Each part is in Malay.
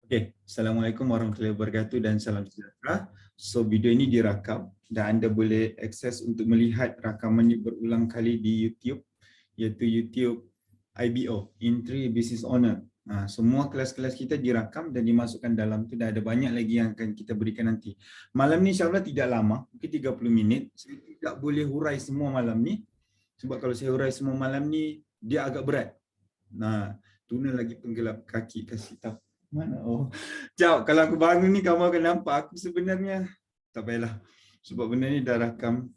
Okay, Assalamualaikum warahmatullahi wabarakatuh dan salam sejahtera. So video ini dirakam dan anda boleh akses untuk melihat rakaman ini berulang kali di YouTube, iaitu YouTube IBO, Entry Business Owner. Semua kelas-kelas kita dirakam dan dimasukkan dalam tu, dan ada banyak lagi yang akan kita berikan nanti. Malam ni insyaAllah tidak lama, mungkin 30 minit. Saya tidak boleh hurai semua malam ni, sebab kalau saya hurai semua malam ni, dia agak berat. Tuna lagi penggelap kaki kasih tahu. Mana? Oh. Jauh, kalau aku bangun ni kamu akan nampak aku sebenarnya. Tak payahlah. Sebab benda ni dah rakam.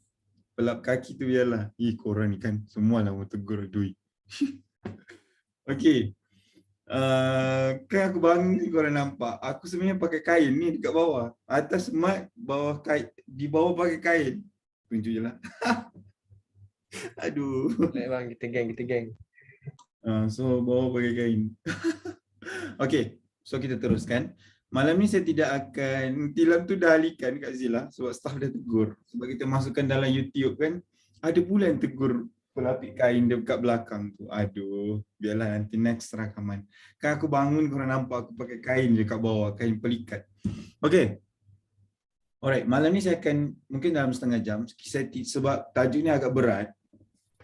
Pelap kaki tu biarlah. Korang ni kan semua lah mau tegur Dui. Okey. Kan aku bangun ni korang nampak. Aku sebenarnya pakai kain ni dekat bawah. Atas mat, bawah kain. Di bawah pakai kain. Tunjuk je lah. Aduh. Baik bang, kita geng. So bawah pakai kain. Okey. So kita teruskan. Malam ni saya tidak akan, tilam tu dah alihkan kat Zila sebab staff dah tegur. Sebab kita masukkan dalam YouTube kan, ada pula yang tegur pelapik kain dekat belakang tu. Aduh, biarlah nanti next rakaman. Kan aku bangun korang nampak aku pakai kain je kat bawah, kain pelikat. Okay. Alright, malam ni saya akan, mungkin dalam setengah jam, sebab tajuk ni agak berat.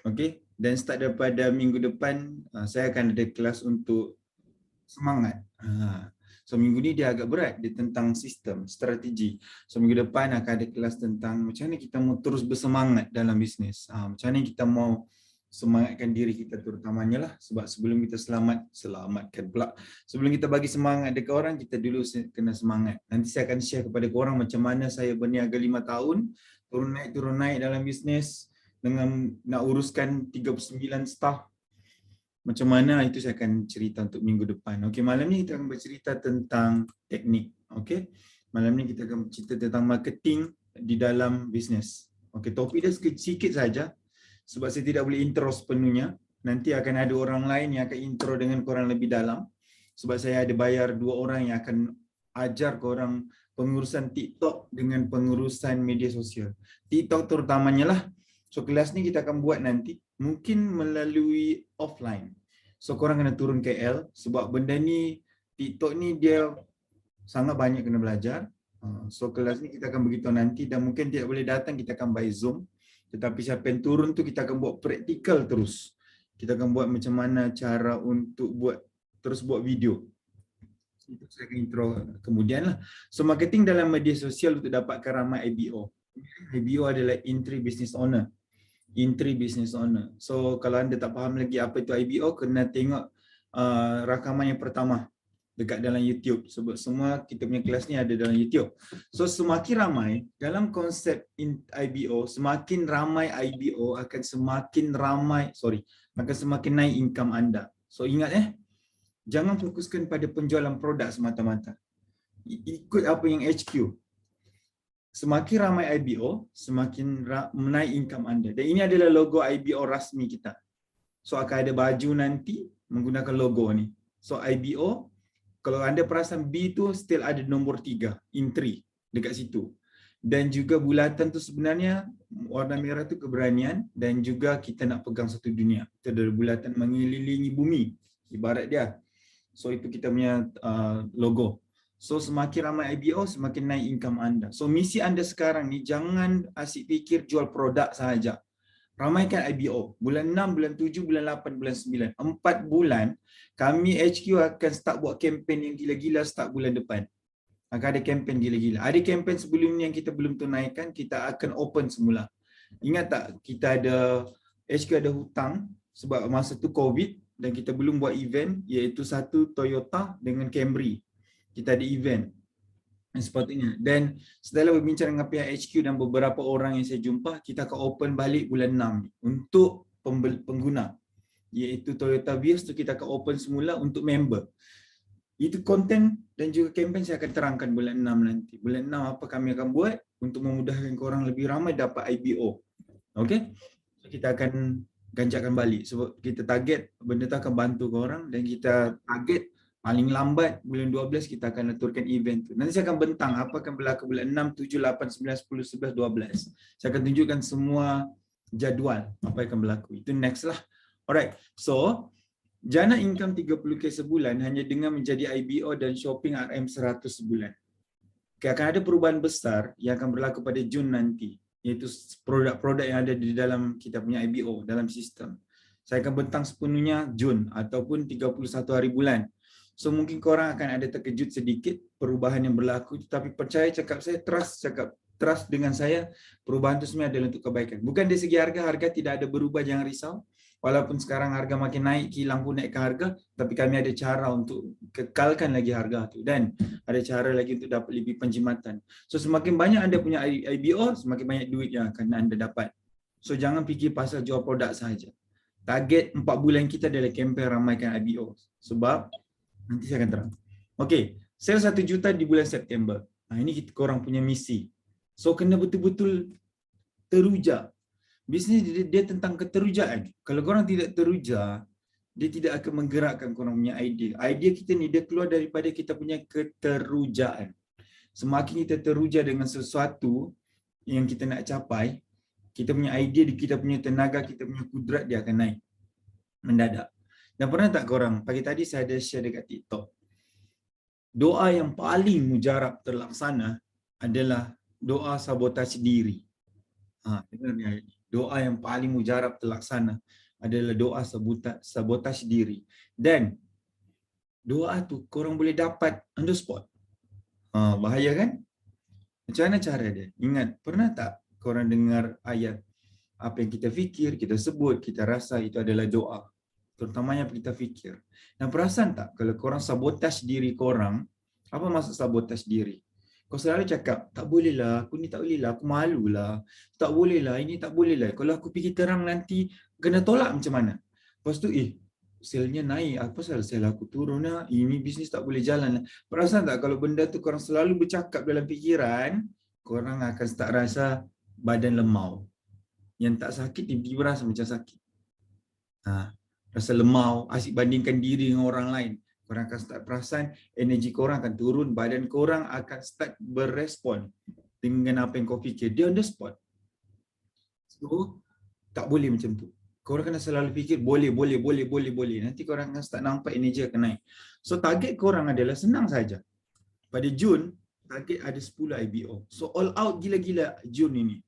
Okay, dan start daripada minggu depan, saya akan ada kelas untuk semangat. So minggu ni dia agak berat, dia tentang sistem, strategi. So minggu depan akan ada kelas tentang macam mana kita mau terus bersemangat dalam bisnes. Macam mana kita mau semangatkan diri kita terutamanya lah. Sebab sebelum kita selamatkan pula. Sebelum kita bagi semangat dekat orang, kita dulu kena semangat. Nanti saya akan share kepada korang macam mana saya berniaga 5 tahun, turun naik dalam bisnes dengan nak uruskan 39 staff. Macam mana itu saya akan cerita untuk minggu depan. Okey, malam ni kita akan bercerita tentang teknik. Okey. Malam ni kita akan bercerita tentang marketing di dalam bisnes. Okey, topik dia sikit saja sebab saya tidak boleh intro sepenuhnya. Nanti akan ada orang lain yang akan intro dengan korang lebih dalam. Sebab saya ada bayar 2 orang yang akan ajar korang pengurusan TikTok dengan pengurusan media sosial. TikTok terutamanya lah. So kelas ni kita akan buat nanti mungkin melalui offline. So korang kena turun KL sebab benda ni, TikTok ni dia sangat banyak kena belajar. So kelas ni kita akan beritahu nanti dan mungkin tidak boleh datang, kita akan by Zoom. Tetapi siapa yang turun tu kita akan buat praktikal terus. Kita akan buat macam mana cara untuk terus buat video. Itu saya akan intro kemudian lah. So marketing dalam media sosial untuk dapatkan ramai IBO. IBO adalah Entry Business Owner. Entry Business Owner. So kalau anda tak faham lagi apa itu IBO, kena tengok rakaman yang pertama dekat dalam YouTube. Sebab semua kita punya kelas ni ada dalam YouTube. So semakin ramai dalam konsep IBO, semakin ramai IBO akan semakin naik income anda. So ingat jangan fokuskan pada penjualan produk semata-mata. Ikut apa yang HQ. Semakin ramai IBO, semakin menaik income anda. Dan ini adalah logo IBO rasmi kita. So akan ada baju nanti menggunakan logo ni. So IBO, kalau anda perasan B tu still ada nombor 3, entry dekat situ. Dan juga bulatan tu sebenarnya warna merah tu keberanian dan juga kita nak pegang satu dunia. Itu adalah bulatan mengelilingi bumi, ibarat dia. So itu kita punya logo. So semakin ramai IBO, semakin naik income anda. So misi anda sekarang ni jangan asyik fikir jual produk sahaja. Ramaikan IBO. Bulan 6, bulan 7, bulan 8, bulan 9. 4 bulan kami HQ akan start buat kempen yang gila-gila start bulan depan. Akan ada kempen gila-gila. Ada kempen sebelum ni yang kita belum tunaikan, kita akan open semula. Ingat tak kita ada HQ ada hutang sebab masa tu COVID dan kita belum buat event, iaitu satu Toyota dengan Camry. Kita ada event sepatutnya. Dan setelah berbincang dengan pihak HQ dan beberapa orang yang saya jumpa, kita akan open balik bulan 6 untuk pengguna. Iaitu Toyota Vios tu kita akan open semula untuk member. Itu konten dan juga kempen saya akan terangkan bulan 6 nanti. Bulan 6 apa kami akan buat untuk memudahkan korang lebih ramai dapat IBO. Okey? So, kita akan ganjakan balik sebab kita target benda tu akan bantu korang dan kita target paling lambat bulan 12 kita akan aturkan event tu. Nanti saya akan bentang apa akan berlaku bulan 6, 7, 8, 9, 10, 11, 12. Saya akan tunjukkan semua jadual apa yang akan berlaku. Itu next lah. Alright. So Jana income 30K sebulan hanya dengan menjadi IBO dan shopping RM100 sebulan. Okay, akan ada perubahan besar yang akan berlaku pada Jun nanti, iaitu produk-produk yang ada di dalam kita punya IBO, dalam sistem. Saya akan bentang sepenuhnya Jun ataupun 31 hari bulan. So mungkin korang akan ada terkejut sedikit perubahan yang berlaku, tapi percaya cakap saya, trust dengan saya, perubahan itu sebenarnya adalah untuk kebaikan. Bukan dari segi harga tidak ada berubah, jangan risau. Walaupun sekarang harga makin naik, kilang pun naik ke harga, tapi kami ada cara untuk kekalkan lagi harga itu dan ada cara lagi untuk dapat lebih penjimatan. So semakin banyak anda punya IBO, semakin banyak duit yang akan anda dapat. So jangan fikir pasal jual produk sahaja. Target 4 bulan kita adalah kempen ramaikan IBO. Sebab nanti saya akan terang. Okey, sale 1 juta di bulan September. Ini kita korang punya misi. So kena betul-betul teruja. Bisnes dia tentang keterujaan. Kalau korang tidak teruja, dia tidak akan menggerakkan korang punya idea. Idea kita ni dia keluar daripada kita punya keterujaan. Semakin kita teruja dengan sesuatu yang kita nak capai, kita punya idea, kita punya tenaga, kita punya kudrat dia akan naik mendadak. Dan pernah tak korang, pagi tadi saya ada share dekat TikTok, doa yang paling mujarab terlaksana adalah doa sabotase diri. Dengar ni ayat ni. Doa yang paling mujarab terlaksana adalah doa sabotase diri. Dan doa tu korang boleh dapat on the spot. Bahaya kan? Macam mana cara dia? Ingat, pernah tak korang dengar ayat apa yang kita fikir, kita sebut, kita rasa itu adalah doa. Terutamanya apa kita fikir. Dan perasan tak kalau korang sabotage diri korang, apa maksud sabotage diri? Kau selalu cakap, tak boleh lah, aku ni tak boleh lah, aku malu lah. Tak boleh lah, ini tak boleh lah. Kalau aku fikir terang nanti, kena tolak macam mana? Lepas tu, sale-nya naik, apa pasal sale aku turun lah, ini bisnes tak boleh jalan lah. Perasan tak kalau benda tu korang selalu bercakap dalam fikiran, korang akan start rasa badan lemau. Yang tak sakit, tiba-tiba rasa macam sakit. Rasa lemau, asyik bandingkan diri dengan orang lain. Korang akan start perasan, energi korang akan turun, badan korang akan start berespon dengan apa yang kau fikir. Dia on the spot. So, tak boleh macam tu. Korang kena selalu fikir, boleh. Nanti korang akan start nampak energi akan naik. So, target korang adalah senang saja. Pada Jun, target ada 10 IBO. So, all out gila-gila Jun ini.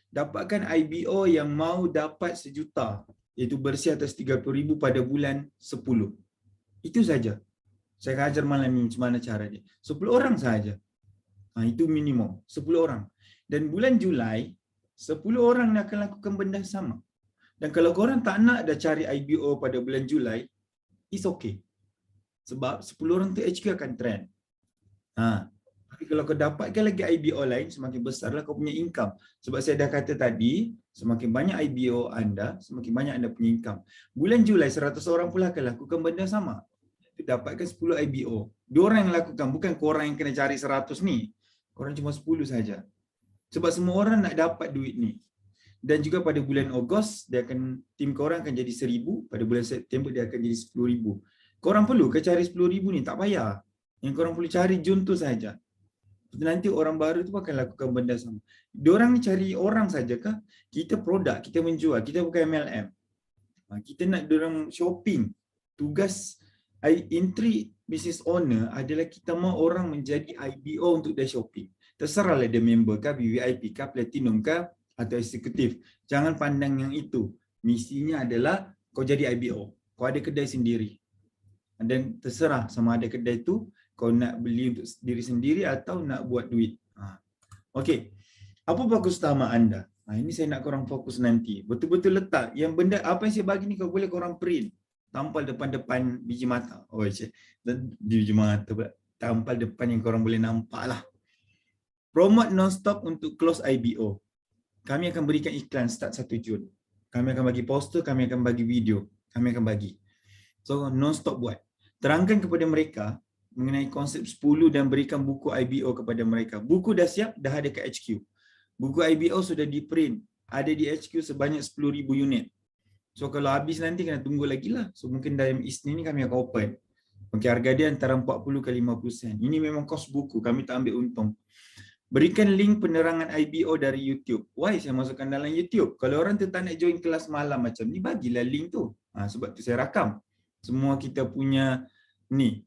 Dapatkan IBO yang mau dapat 1 juta, iaitu bersih atas 30,000 pada bulan 10. Itu saja. Saya akan ajar malam ini macam mana cara dia. 10 orang sahaja. Itu minimum. 10 orang. Dan bulan Julai, 10 orang akan lakukan benda sama. Dan kalau korang tak nak dah cari IBO pada bulan Julai, it's okay. Sebab 10 orang tu HQ akan trend. Tapi kalau kau dapatkan lagi IBO lain, semakin besarlah kau punya income. Sebab saya dah kata tadi, semakin banyak IBO anda, semakin banyak anda punya income. Bulan Julai, 100 orang pula akan lakukan benda sama. Dapatkan 10 IBO. 2 orang yang lakukan, bukan korang yang kena cari 100 ni. Korang cuma 10 saja. Sebab semua orang nak dapat duit ni. Dan juga pada bulan Ogos, tim korang akan jadi 1,000. Pada bulan September, dia akan jadi 10,000. Korang perlu ke cari 10,000 ni? Tak payah. Yang korang perlu cari Jun tu saja. Nanti orang baru tu akan lakukan benda sama. Diorang ni cari orang saja kah? Kita produk, kita menjual. Kita bukan MLM. Kita nak diorang shopping. Tugas entry business owner adalah kita mahu orang menjadi IBO untuk dia shopping. Terserahlah dia member kah, VVIP kah, platinum kah atau eksekutif. Jangan pandang yang itu. Misinya adalah kau jadi IBO. Kau ada kedai sendiri. Dan terserah sama ada kedai tu kau nak beli untuk diri sendiri atau nak buat duit. Okey. Apa fokus utama anda? Ini saya nak korang fokus nanti. Betul-betul letak yang benda apa yang saya bagi ni kau boleh korang print. Tampal depan-depan biji mata. Biji mata pula. Tampal depan yang korang boleh nampak lah. Promote non-stop untuk close IBO. Kami akan berikan iklan start 1 Jun. Kami akan bagi poster, kami akan bagi video. Kami akan bagi. So, non-stop buat. Terangkan kepada mereka mengenai konsep 10 dan berikan buku IBO kepada mereka. Buku dah siap, dah ada kat HQ. Buku IBO sudah di print. Ada di HQ sebanyak 10,000 unit. So kalau habis nanti kena tunggu lagi lah. So mungkin dalam Isnin ni kami akan open. Okay, harga dia antara 40 ke 50 sen. Ini memang kos buku, kami tak ambil untung. Berikan link penerangan IBO dari YouTube. Why saya masukkan dalam YouTube? Kalau orang tu tak nak join kelas malam macam ni, bagilah link tu. Sebab tu saya rakam. Semua kita punya ni.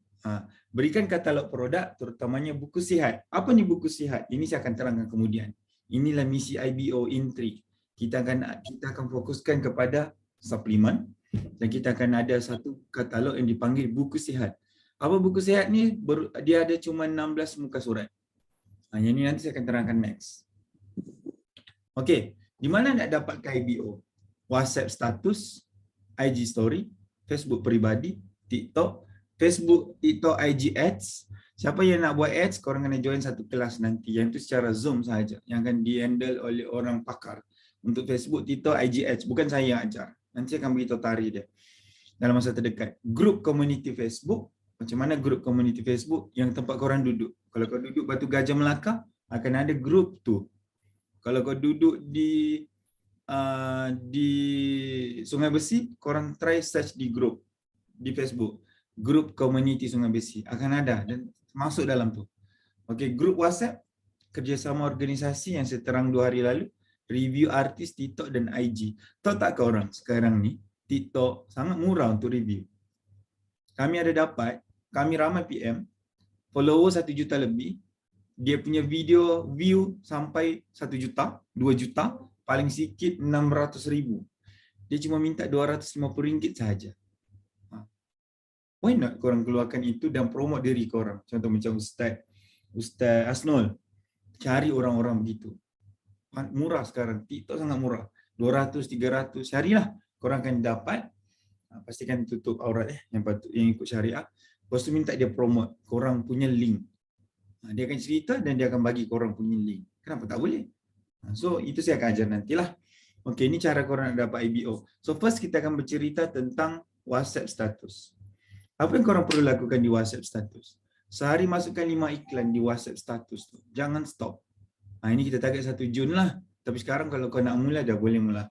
Berikan katalog produk, terutamanya buku sihat. Apa ni buku sihat? Ini saya akan terangkan kemudian. Inilah misi IBO Intri. Kita akan fokuskan kepada suplemen dan kita akan ada satu katalog yang dipanggil buku sihat. Apa buku sihat ni? Dia ada cuma 16 muka surat. Yang ni nanti saya akan terangkan next. Okey, di mana nak dapatkan IBO? WhatsApp status, IG story, Facebook peribadi, TikTok, Facebook, TikTok, IG ads. Siapa yang nak buat ads, korang kena join satu kelas nanti. Yang itu secara Zoom sahaja. Yang akan di-handle oleh orang pakar. Untuk Facebook, TikTok, IG ads. Bukan saya yang ajar. Nanti saya akan beritahu tarikh dia. Dalam masa terdekat. Grup community Facebook. Macam mana grup community Facebook? Yang tempat korang duduk. Kalau kau duduk Batu Gajah Melaka, akan ada grup tu. Kalau kau duduk di Sungai Besi, korang try search di grup di Facebook, grup community Sungai Besi akan ada dan masuk dalam tu. Okey, grup WhatsApp kerjasama organisasi yang saya terang 2 hari lalu, review artis TikTok dan IG. Tahu tak ke orang sekarang ni TikTok sangat murah untuk review. Kami ramai PM, follower 1 juta lebih. Dia punya video view sampai 1 juta, 2 juta, paling sikit 600,000. Dia cuma minta RM250 sahaja. Why not korang keluarkan itu dan promote diri korang? Contoh macam Ustaz Asnul. Cari orang-orang begitu. Murah sekarang, TikTok sangat murah. 200, 300, carilah. Korang akan dapat, pastikan tutup aurat yang ikut syariah. Lepas tu minta dia promote korang punya link. Dia akan cerita dan dia akan bagi korang punya link. Kenapa tak boleh? So itu saya akan ajar nantilah. Okey, ini cara korang nak dapat IBO. So first kita akan bercerita tentang WhatsApp status. Apa yang korang perlu lakukan di WhatsApp status? Sehari masukkan 5 iklan di WhatsApp status tu. Jangan stop. Ini kita target 1 Jun lah. Tapi sekarang kalau kau nak mula, dah boleh mula.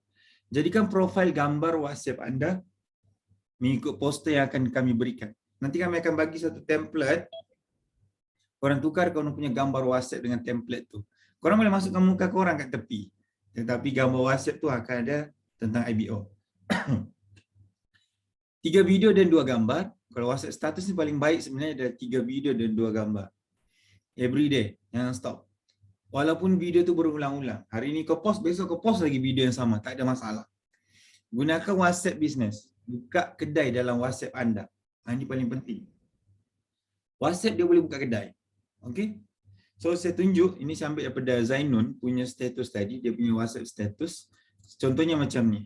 Jadikan profil gambar WhatsApp anda mengikut poster yang akan kami berikan. Nanti kami akan bagi satu template. Korang tukar korang punya gambar WhatsApp dengan template tu. Korang boleh masukkan muka korang kat tepi. Tetapi gambar WhatsApp tu akan ada tentang IBO. 3 video dan 2 gambar. Kalau WhatsApp status ni paling baik sebenarnya ada 3 video dan 2 gambar. Every day, jangan stop. Walaupun video tu berulang-ulang. Hari ni kau post, besok kau post lagi video yang sama. Tak ada masalah. Gunakan WhatsApp Business. Buka kedai dalam WhatsApp anda. Ini paling penting. WhatsApp dia boleh buka kedai. Okay? So saya tunjuk, ini saya ambil daripada Zainun punya status tadi. Dia punya WhatsApp status. Contohnya macam ni.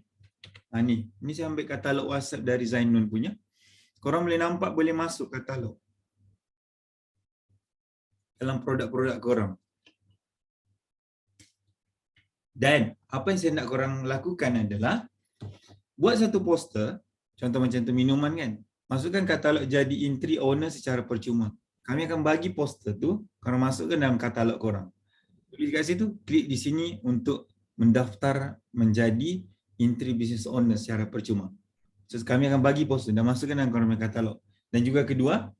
Ini saya ambil katalog WhatsApp dari Zainun punya. Korang boleh nampak, boleh masuk katalog dalam produk-produk korang. Dan apa yang saya nak korang lakukan adalah buat satu poster, contoh macam tu minuman kan. Masukkan katalog jadi Intri owner secara percuma. Kami akan bagi poster tu, korang masukkan dalam katalog korang. Tulis kat situ, klik di sini untuk mendaftar menjadi Intri business owner secara percuma. So kami akan bagi poster dan masukkan dalam korang punya katalog. Dan juga kedua,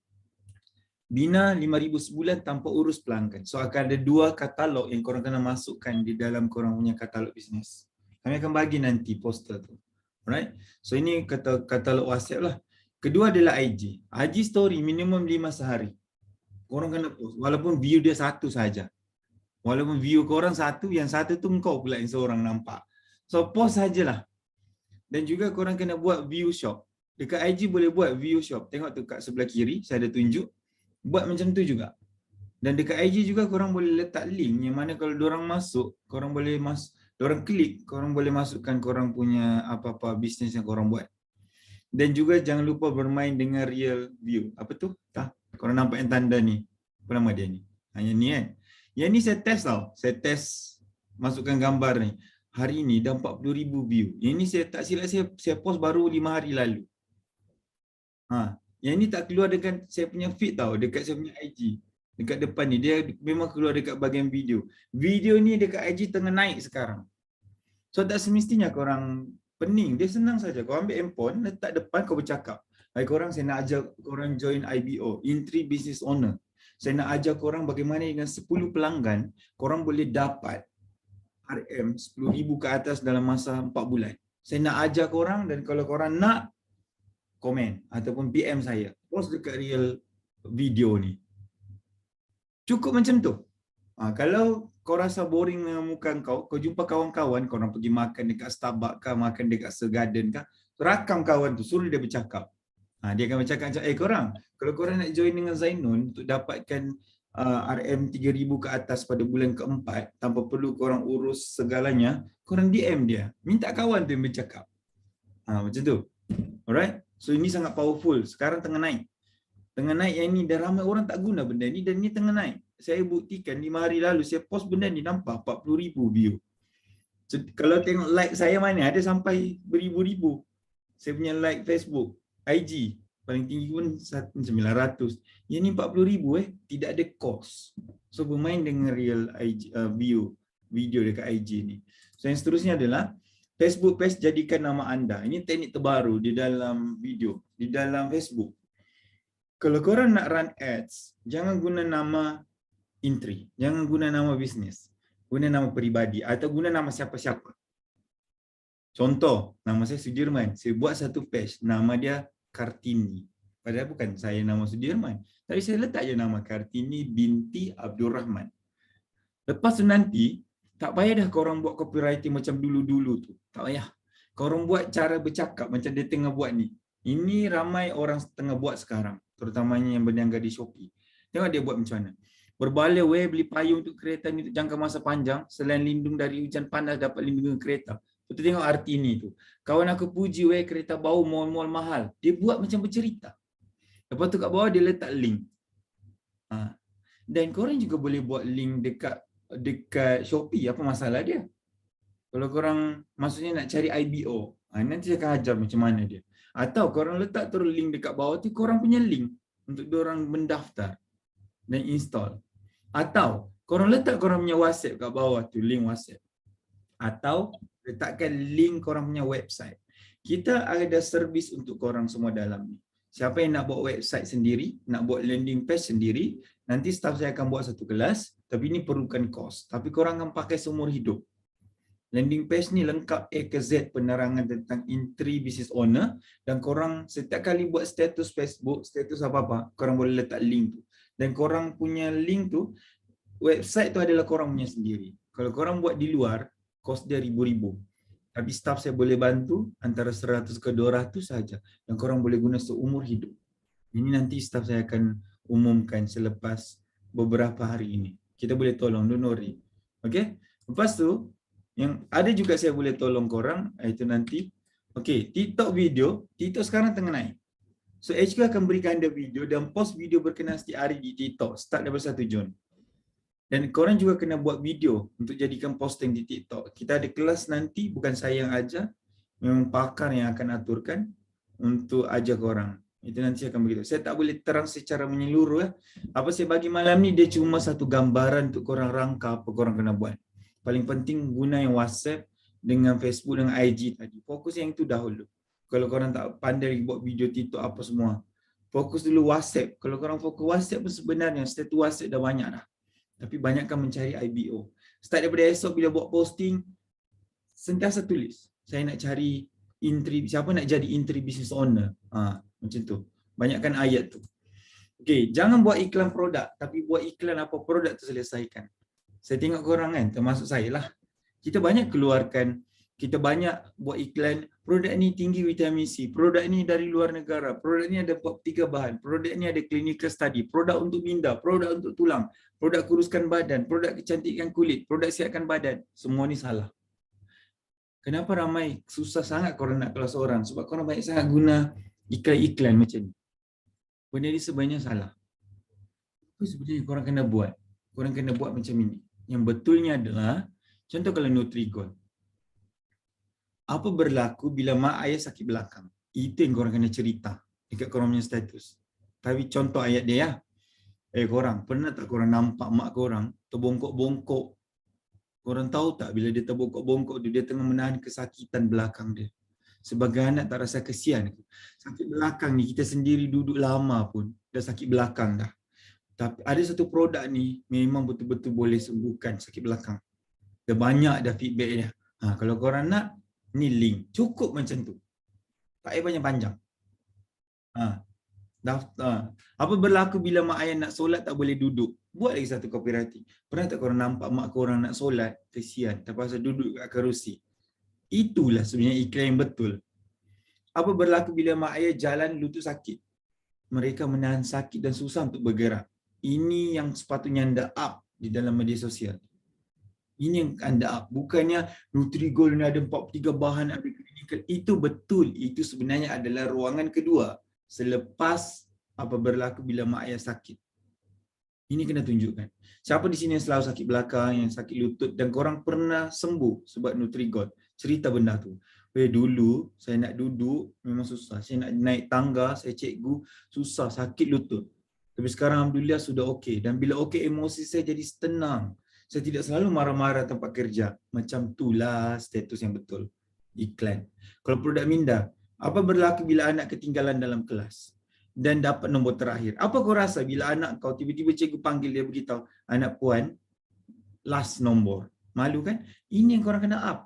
bina 5,000 sebulan tanpa urus pelanggan. So akan ada 2 katalog yang korang kena masukkan di dalam korang punya katalog bisnes. Kami akan bagi nanti poster tu. Alright. So ini katalog WhatsApp lah. Kedua adalah IG. IG story minimum 5 sehari. Korang kena post. Walaupun view dia 1 saja. Walaupun view korang 1, yang 1 tu kau pula yang seorang nampak. So post sajalah. Dan juga korang kena buat view shop. Dekat IG boleh buat view shop. Tengok tu kat sebelah kiri, saya ada tunjuk. Buat macam tu juga. Dan dekat IG juga korang boleh letak link yang mana kalau diorang masuk, korang boleh diorang klik, korang boleh masukkan korang punya apa-apa bisnes yang korang buat. Dan juga jangan lupa bermain dengan real view. Apa tu? Korang nampak yang tanda ni. Apa nama dia ni? Hanya ni kan. Yang ni saya test tau. Saya test masukkan gambar ni. Hari ni dah 40,000 view. Yang ni saya tak silap saya post baru 5 hari lalu. Yang ni tak keluar dekat saya punya feed tau. Dekat saya punya IG. Dekat depan ni. Dia memang keluar dekat bahagian video. Video ni dekat IG tengah naik sekarang. So tak semestinya korang pening. Dia senang saja. Kau ambil handphone, letak depan, kau bercakap. Hai korang, saya nak ajar korang join IBO. Intri Business Owner. Saya nak ajar korang bagaimana dengan 10 pelanggan, korang boleh dapat RM 10,000 ke atas dalam masa 4 bulan. Saya nak ajar korang dan kalau korang nak, komen ataupun PM saya, post dekat real video ni. Cukup macam tu. Kalau kau rasa boring dengan muka kau jumpa kawan-kawan, kau orang pergi makan dekat Starbucks kah, makan dekat Segarden kah, rakam kawan tu, suruh dia bercakap. Dia akan bercakap macam, korang, kalau korang nak join dengan Zainun untuk dapatkan RM 3,000 ke atas pada bulan keempat, tanpa perlu korang urus segalanya, korang DM dia. Minta kawan tu yang bercakap. Macam tu. Alright? So ini sangat powerful. Sekarang tengah naik. Tengah naik yang ni, dan ramai orang tak guna benda ni, dan ni tengah naik. Saya buktikan 5 hari lalu, saya post benda ni, nampak 40,000 view. So, kalau tengok like saya mana, ada sampai beribu-ribu. Saya punya like Facebook, IG, paling tinggi pun 900. Yang ni 40,000 tidak ada cost. So bermain dengan real IG, view video dekat IG ni. So yang seterusnya adalah Facebook page jadikan nama anda. Ini teknik terbaru di dalam video, di dalam Facebook. Kalau korang nak run ads, jangan guna nama intri, jangan guna nama bisnes, guna nama peribadi atau guna nama siapa-siapa. Contoh, nama saya Sudirman. Saya buat satu page, nama dia Kartini. Padahal bukan saya nama Sudirman. Tapi saya letak je nama Kartini binti Abdul Rahman. Lepas tu nanti, tak payah dah korang buat copywriting macam dulu-dulu tu. Tak payah. Korang buat cara bercakap macam dia tengah buat ni. Ini ramai orang tengah buat sekarang. Terutamanya yang berniaga di Shopee. Tengok dia buat macam mana. Berbalik beli payung untuk kereta ni untuk jangka masa panjang. Selain lindung dari hujan panas, dapat lindung kereta. Kita tengok arti ni tu. Kawan aku puji kereta bau mall-mall mahal. Dia buat macam bercerita. Lepas tu kat bawah dia letak link. Dan korang juga boleh buat link dekat Shopee. Apa masalah dia? Kalau korang maksudnya nak cari IBO, nanti saya akan ajar macam mana dia. Atau korang letak terus link dekat bawah tu, korang punya link untuk diorang mendaftar dan install. Atau korang letak korang punya WhatsApp kat bawah tu, link WhatsApp. Atau letakkan link korang punya website. Kita ada servis untuk korang semua dalam ni. Siapa yang nak buat website sendiri, nak buat landing page sendiri, nanti staff saya akan buat satu kelas, tapi ini perlukan kos. Tapi korang akan pakai seumur hidup. Landing page ni lengkap A ke Z penerangan tentang entry business owner, dan korang setiap kali buat status Facebook, status apa-apa, korang boleh letak link tu. Dan korang punya link tu, website tu adalah korang punya sendiri. Kalau korang buat di luar, kos dia ribu-ribu. Tapi staff saya boleh bantu antara 100 ke 200 saja, dan korang boleh guna seumur hidup. Ini nanti staff saya akan umumkan selepas beberapa hari ini. Kita boleh tolong, don't worry. Okay? Lepas tu, yang ada juga saya boleh tolong korang, itu nanti. Okay, TikTok video, TikTok sekarang tengah naik. So HQ akan berikan anda video dan post video berkenaan setiap hari di TikTok, start daripada 1 Jun. Dan korang juga kena buat video untuk jadikan posting di TikTok. Kita ada kelas nanti, bukan saya yang ajar, memang pakar yang akan aturkan untuk ajar korang. Itu nanti akan begitu. Saya tak boleh terang secara menyeluruh. Apa saya bagi malam ni, dia cuma satu gambaran untuk korang rangka apa korang kena buat. Paling penting guna yang WhatsApp dengan Facebook dan IG tadi. Fokus yang itu dahulu. Kalau korang tak pandai buat video TikTok apa semua, fokus dulu WhatsApp. Kalau korang fokus WhatsApp pun sebenarnya status WhatsApp dah banyak dah. Tapi banyakkan mencari IBO. Start daripada esok bila buat posting, sentiasa tulis. Saya nak cari siapa nak jadi entry business owner. Macam tu. Banyakkan ayat tu. Okey, jangan buat iklan produk, tapi buat iklan apa produk tu selesaikan. Saya tengok korang kan, termasuk saya lah. Kita banyak keluarkan, kita banyak buat iklan, produk ni tinggi vitamin C, produk ni dari luar negara, produk ni ada 3 bahan, produk ni ada clinical study, produk untuk minda, produk untuk tulang, produk kuruskan badan, produk kecantikan kulit, produk sihatkan badan. Semua ni salah. Kenapa ramai susah sangat korang nak kelas orang? Sebab korang banyak sangat guna iklan-iklan macam ni. Benda ni sebenarnya salah. Apa sebenarnya korang kena buat? Korang kena buat macam ini. Yang betulnya adalah, contoh kalau Nutrigold. Apa berlaku bila mak ayah sakit belakang? Itu yang korang kena cerita dekat korang punya status. Tapi contoh ayat dia ya. Korang, pernah tak korang nampak mak korang terbongkok-bongkok? Korang tahu tak bila dia terbongkok-bongkok tu, dia tengah menahan kesakitan belakang dia. Sebagai anak tak rasa kesian. Sakit belakang ni, kita sendiri duduk lama pun dah sakit belakang dah. Tapi ada satu produk ni memang betul-betul boleh sembuhkan sakit belakang. Dah banyak dah feedback dia. Kalau korang nak, ni link. Cukup macam tu. Tak payah panjang-panjang. Ha, daftar. Apa berlaku bila mak ayah nak solat tak boleh duduk? Buat lagi satu copywriting. Pernah tak korang nampak mak korang nak solat, kesian, terpaksa duduk kat kerusi? Itulah sebenarnya iklan yang betul. Apa berlaku bila mak ayah jalan lutut sakit? Mereka menahan sakit dan susah untuk bergerak. Ini yang sepatutnya anda up di dalam media sosial. Ini yang anda up. Bukannya Nutrigold ni ada 43 bahan, ada clinical. Itu betul. Itu sebenarnya adalah ruangan kedua. Selepas apa berlaku bila mak ayah sakit. Ini kena tunjukkan. Siapa di sini yang selalu sakit belakang, yang sakit lutut dan korang pernah sembuh sebab Nutrigold? Cerita benda tu. Dulu saya nak duduk memang susah. Saya nak naik tangga, saya cikgu, susah, sakit lutut. Tapi sekarang alhamdulillah sudah okey. Dan bila okey, emosi saya jadi tenang. Saya tidak selalu marah-marah tempat kerja. Macam itulah status yang betul. Iklan. Kalau produk minda, apa berlaku bila anak ketinggalan dalam kelas dan dapat nombor terakhir? Apa kau rasa bila anak kau tiba-tiba cikgu panggil dia beritahu, anak puan, last nombor. Malu kan? Ini yang korang kena up.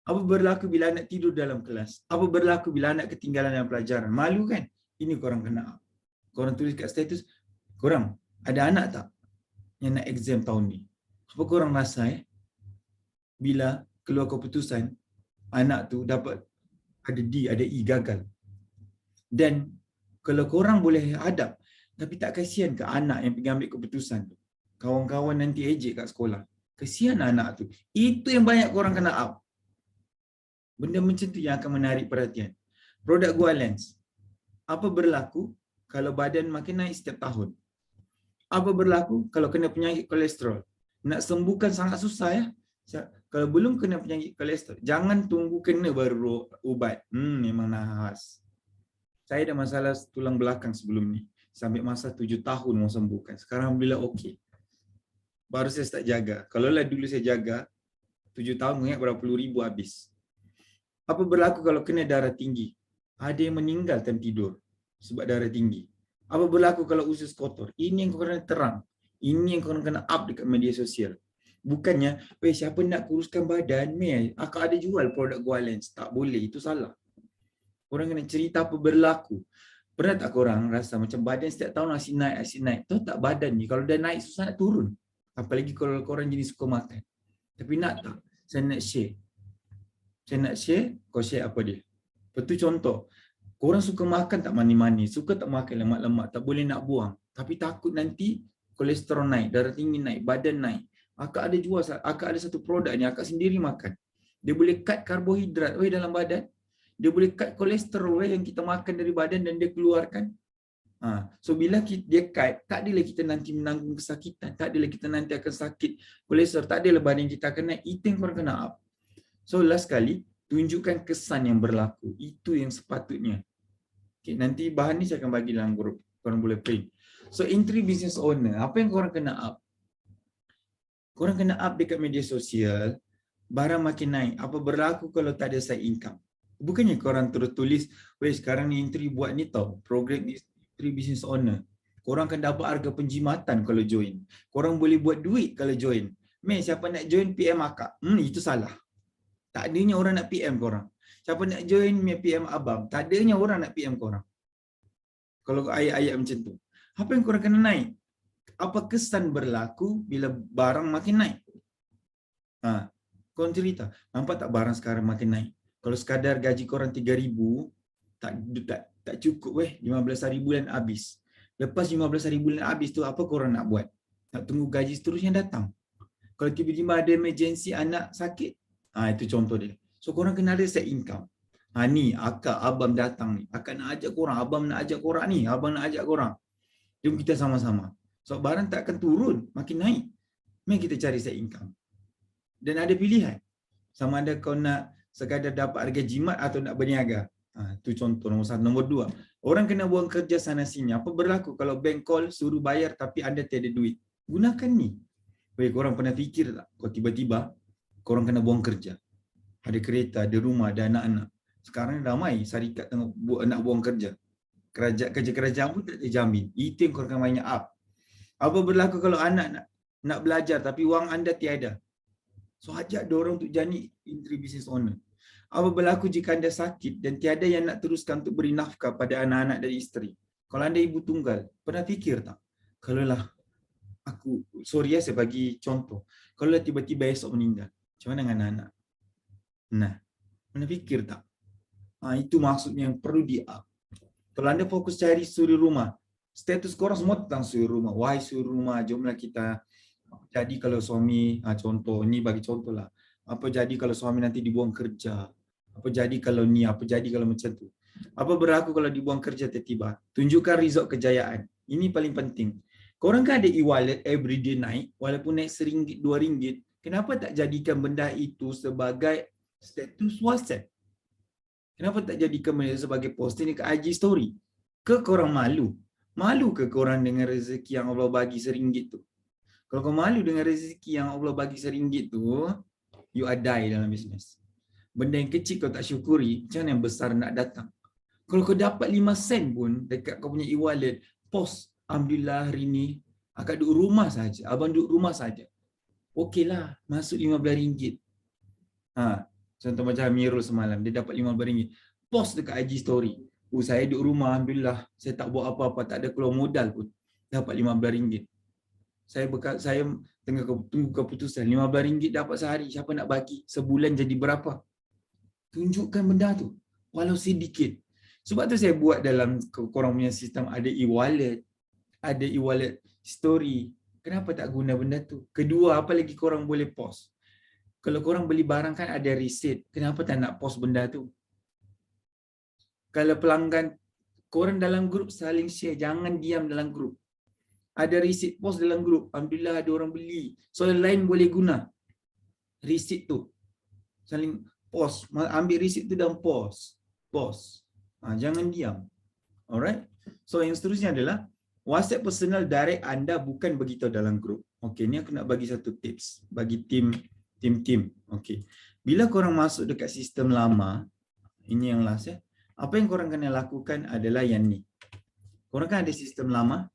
Apa berlaku bila anak tidur dalam kelas? Apa berlaku bila anak ketinggalan dalam pelajaran? Malu kan? Ini korang kena up. Korang tulis kat status, korang ada anak tak yang nak exam tahun ni? Apa korang rasa bila keluar keputusan anak tu dapat ada D, ada E, gagal? Dan kalau korang boleh hadap, tapi tak kasihan ke anak yang pergi ambil keputusan tu? Kawan-kawan nanti ejek kat sekolah. Kasihan anak tu. Itu yang banyak korang kena up. Benda macam tu yang akan menarik perhatian. Produk Gua Lens. Apa berlaku kalau badan makin naik setiap tahun? Apa berlaku kalau kena penyakit kolesterol? Nak sembuhkan sangat susah ya. Kalau belum kena penyakit kolesterol, jangan tunggu kena baru ubat. Memang nahas. Saya ada masalah tulang belakang sebelum ni. Sampai masa 7 tahun mau sembuhkan. Sekarang alhamdulillah okey. Baru saya start jaga. Kalau lah dulu saya jaga, 7 tahun ingat berapa puluh ribu habis. Apa berlaku kalau kena darah tinggi? Ada yang meninggal time tidur sebab darah tinggi. Apa berlaku kalau usus kotor? Ini yang korang kena terang. Ini yang korang kena up dekat media sosial. Bukannya, siapa nak kuruskan badan, akak ada jual produk Gua Lens. Tak boleh, itu salah. Korang kena cerita apa berlaku. Pernah tak korang rasa macam badan setiap tahun asyik naik. Tahu tak badan ni, kalau dah naik susah nak turun. Apalagi kalau korang jenis suka makan. Tapi nak tak? Saya nak share. Kau share apa dia? Betul contoh. Korang suka makan tak manis-manis, suka tak makan lemak-lemak, tak boleh nak buang. Tapi takut nanti kolesterol naik, darah tinggi naik, badan naik. Akak ada jual, akak ada satu produk ni, akak sendiri makan. Dia boleh cut karbohidrat dalam badan. Dia boleh cut kolesterol yang kita makan dari badan dan dia keluarkan. So bila dia cut, tak adalah kita nanti menanggung kesakitan, tak adalah kita nanti akan sakit kolesterol, tak adalah badan kita akan naik. Itu yang korang kena up. So last kali, tunjukkan kesan yang berlaku. Itu yang sepatutnya. Okay, nanti bahan ni saya akan bagi dalam grup. Korang boleh print. So entry business owner, apa yang korang kena up? Korang kena up dekat media sosial, barang makin naik. Apa berlaku kalau tak ada side income? Bukannya korang terus tulis, sekarang ni entry buat ni tau, program entry business owner. Korang akan dapat harga penjimatan kalau join. Korang boleh buat duit kalau join. Siapa nak join PM akak? Itu salah. Tak adanya orang nak PM korang. Siapa nak join PM abang? Tak adanya orang nak PM korang. Kalau ayat-ayat macam tu. Apa yang korang kena naik? Apa kesan berlaku bila barang makin naik? Korang cerita. Nampak tak barang sekarang makin naik? Kalau sekadar gaji korang 3,000, tak cukup 15 hari bulan habis. Lepas 15 hari bulan habis tu, apa korang nak buat? Nak tunggu gaji seterusnya datang. Kalau tiba-tiba ada emergency anak sakit, itu contoh dia. So korang kena ada set income. Ni akak, abang datang ni. Akak nak ajak korang, abang nak ajak korang ni, abang nak ajak korang. Jom kita sama-sama. So barang tak akan turun, makin naik. Mari kita cari set income. Dan ada pilihan. Sama ada kau nak sekadar dapat harga jimat atau nak berniaga. Itu contoh nombor 1. Nombor 2, orang kena buang kerja sana sini. Apa berlaku kalau bank call suruh bayar tapi anda tiada duit? Gunakan ni. Korang pernah fikir tak? Kau tiba-tiba korang kena buang kerja. Ada kereta, ada rumah, ada anak-anak. Sekarang ramai syarikat nak buang kerja. Kerja-kerajaan pun tak terjamin. Itu yang korang banyak up. Apa berlaku kalau anak nak belajar tapi wang anda tiada? So ajak diorang untuk jadi entry business owner. Apa berlaku jika anda sakit dan tiada yang nak teruskan untuk beri nafkah pada anak-anak dan isteri? Kalau anda ibu tunggal, pernah fikir tak? Kalaulah aku, sorry ya saya bagi contoh. Kalau tiba-tiba esok meninggal, macam mana dengan anak? Nah, pernah fikir tak? Itu maksudnya yang perlu kalau anda fokus cari suri rumah, status korang semua tentang suri rumah. Why suri rumah? Jomlah kita. Jadi kalau suami, contoh, ni bagi contoh lah. Apa jadi kalau suami nanti dibuang kerja? Apa jadi kalau ni? Apa jadi kalau macam tu? Apa berlaku kalau dibuang kerja tiba-tiba? Tunjukkan result kejayaan. Ini paling penting. Korang kan ada e-wallet everyday naik, walaupun naik RM1, RM2. Kenapa tak jadikan benda itu sebagai status WhatsApp? Kenapa tak jadikan benda sebagai posting dekat IG story? Ke korang malu? Malu ke korang dengan rezeki yang Allah bagi RM1 tu? Kalau kau malu dengan rezeki yang Allah bagi RM1 tu, you are die dalam bisnes. Benda yang kecil kau tak syukuri, macam mana yang besar nak datang? Kalau kau dapat 5 sen pun dekat kau punya e-wallet, post, Alhamdulillah hari ni, akak duduk rumah saja. Abang duduk rumah saja. Okeylah, masuk RM15. Contoh macam Amirul semalam, dia dapat RM15. Post dekat IG story. Saya duduk rumah, Alhamdulillah. Saya tak buat apa-apa, tak ada keluar modal pun. Dapat RM15. Saya tengah tunggu keputusan. RM15 dapat sehari. Siapa nak bagi? Sebulan jadi berapa? Tunjukkan benda tu. Walau sedikit. Sebab tu saya buat dalam korang punya sistem ada e-wallet. Ada e-wallet story. Kenapa tak guna benda tu? Kedua, apa lagi korang boleh post? Kalau korang beli barang kan ada receipt. Kenapa tak nak post benda tu? Kalau pelanggan, korang dalam grup saling share. Jangan diam dalam grup. Ada receipt post dalam grup. Alhamdulillah ada orang beli. Soalan lain boleh guna receipt tu. Saling post. Ambil receipt tu dan post. Post. Jangan diam. Alright. So yang seterusnya adalah WhatsApp personal direct anda bukan beritahu dalam grup. Okay, ni aku nak bagi satu tips. Bagi tim. Okay. Bila korang masuk dekat sistem lama, ini yang last ya. Apa yang korang kena lakukan adalah yang ni. Korang kan ada sistem lama.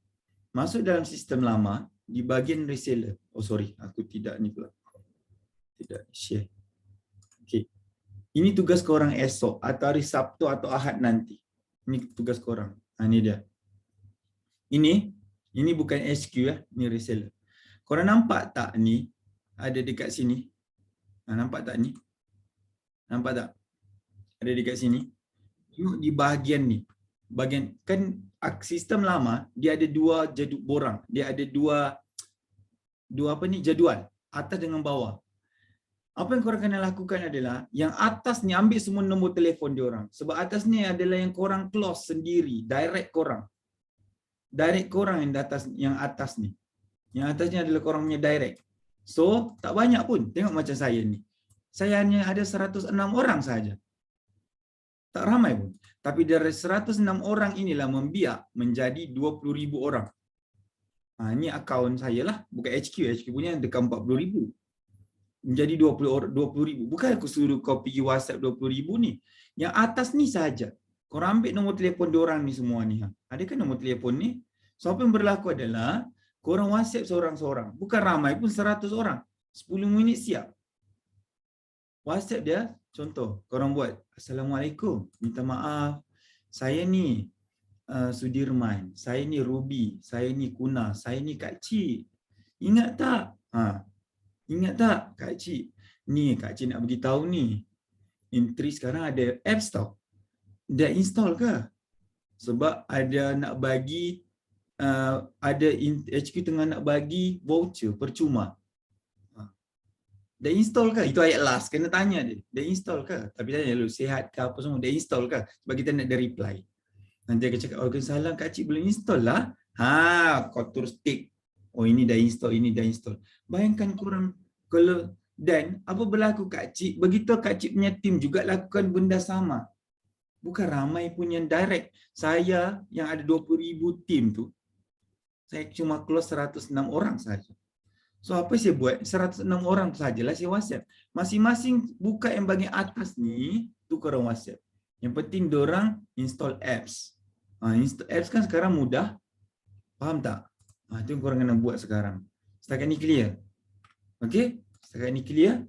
Masuk dalam sistem lama, di bahagian reseller. Oh sorry, aku tidak ni pula. Tidak share. Okay. Ini tugas korang esok atau hari Sabtu atau Ahad nanti. Ini tugas korang. Ini dia. Ini bukan HQ ya, ini reseller. Korang nampak tak ni ada dekat sini? Nampak tak ni? Nampak tak? Ada dekat sini. Tengok di bahagian ni. Bahagian kan sistem lama dia ada dua borang. Dia ada dua apa ni jadual, atas dengan bawah. Apa yang korang kena lakukan adalah yang atas ni ambil semua nombor telefon dia orang. Sebab atas ni adalah yang korang close sendiri, direct korang. Direct korang yang atas ni. Yang atasnya adalah korang punya direct. So, tak banyak pun. Tengok macam saya ni. Saya hanya ada 106 orang saja. Tak ramai pun. Tapi dari 106 orang inilah membiak menjadi 20,000 orang. Ini akaun saya lah. Bukan HQ. HQ punya dekat 40,000. Menjadi 20,000. Bukan aku suruh kau pergi WhatsApp 20,000 ni. Yang atas ni saja. Korang ambil nombor telefon diorang ni semua ni. Adakah nombor telefon ni? So apa yang berlaku adalah korang WhatsApp seorang-seorang. Bukan ramai pun 100 orang. 10 minit siap. WhatsApp dia, contoh, korang buat, Assalamualaikum, minta maaf, saya ni Sudirman, saya ni Ruby, saya ni Kuna, saya ni Kak Cik. Ingat tak? Ingat tak Kak Cik? Ni Kak Cik nak beritahu ni. Intri sekarang ada apps tau. Dah install ke? Sebab ada nak bagi, ada HQ tengah nak bagi voucher percuma. Dah install ke? Itu ayat last. Kena tanya dia. Dah install ke? Tapi tanya dulu, sihat ke apa semua. Dah install ke? Sebab kita nak ada reply. Nanti dia cakap, Waalaikumsalam Kak Cik belum install lah. Kau terus tick. Oh ini dah install, ini dah install. Bayangkan korang kalau dan apa berlaku Kak Cik, begitu Kak Cik punya tim juga lakukan benda sama. Bukan ramai pun yang direct. Saya yang ada 20,000 tim tu, saya cuma close 106 orang saja. So apa saya buat? 106 orang sajalah saya WhatsApp. Masing-masing buka yang bahagian atas ni, tu korang WhatsApp. Yang penting diorang install apps. Install apps kan sekarang mudah. Faham tak? Itu yang korang kena buat sekarang. Setakat ni clear? Okay? Setakat ni clear?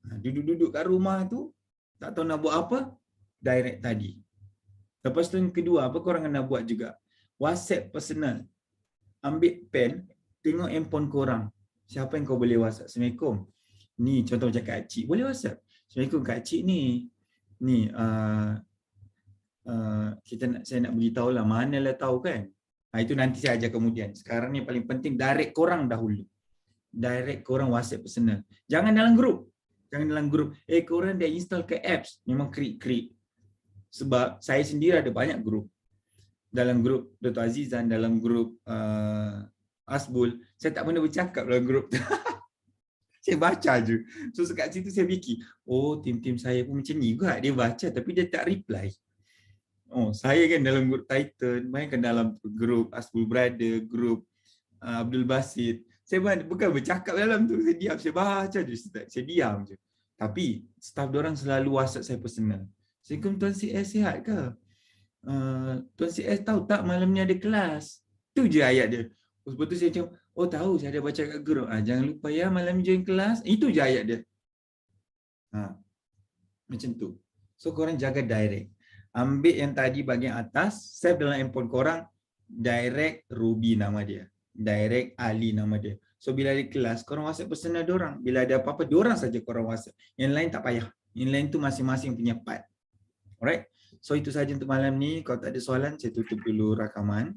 Duduk-duduk kat rumah tu, Tak tahu nak buat apa, direct tadi. Lepas tu yang kedua, apa korang kena buat juga? WhatsApp personal. Ambil pen, tengok handphone korang. Siapa yang kau boleh WhatsApp? Assalamualaikum. Ni contoh macam Kak Cik, boleh WhatsApp. Assalamualaikum Kak Cik ni. Ni saya nak beritahu lah, manalah tahu kan. Itu nanti saya ajar kemudian. Sekarang ni paling penting direct korang dahulu. Direct korang WhatsApp personal. Jangan dalam grup. Jangan dalam grup. Korang dah install ke apps. Memang krik-krik. Sebab saya sendiri ada banyak grup. Dalam grup Dr. Azizan, dalam grup Asbul, saya tak pernah bercakap dalam grup tu. Saya baca je. So kat situ saya fikir, oh tim-tim saya pun macam ni juga. Dia baca tapi dia tak reply. Oh, saya kan dalam grup Titan, mainkan dalam grup Asbul Brother, grup Abdul Basit. Saya bukan bercakap dalam tu, saya diam, saya baca je, saya diam je. Tapi staff diorang selalu WhatsApp saya personal. Assalamualaikum Tuan CS, sihat ke? Tuan CS tahu tak malam ni ada kelas? Tu je ayat dia. Lepas tu saya macam, oh tahu, saya ada baca kat grup. Jangan lupa ya malam ni join kelas. Itu je ayat dia. Macam tu. So korang jaga direct. Ambil yang tadi bahagian atas, save dalam handphone korang, direct Ruby nama dia. Direct Ali nama dia. So bila ada kelas, korang WhatsApp personal diorang. Bila ada apa-apa, diorang saja korang WhatsApp. Yang lain tak payah. Yang lain tu masing-masing punya part. Alright? So itu saja untuk malam ni. Kalau tak ada soalan, saya tutup dulu rakaman.